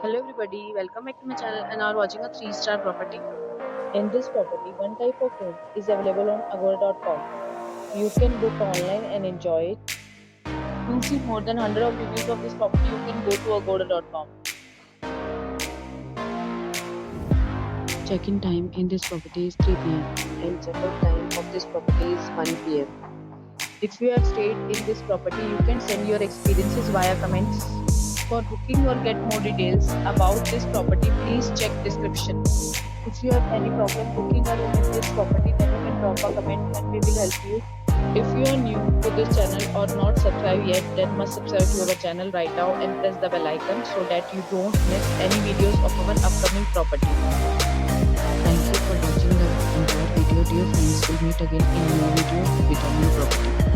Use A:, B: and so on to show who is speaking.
A: Hello everybody, welcome back to my channel and are watching a 3-star property.
B: In this property, one type of room is available on Agora.com. You can book online and enjoy it. To see more than 100 of reviews of this property, you can go to Agoda.com. Check-in time in this property is 3 p.m. and check-out time of this property is 1 p.m. If you have stayed in this property, you can send your experiences via comments. For booking or get more details about this property, please check description. If you have any problem booking a room in this property, then you can drop a comment and we will help you. If you are new to this channel or not subscribed yet, then must subscribe to our channel right now and press the bell icon so that you don't miss any videos of our upcoming property. Thank you for watching the entire video. Dear friends, we'll meet again in a new video with a new property.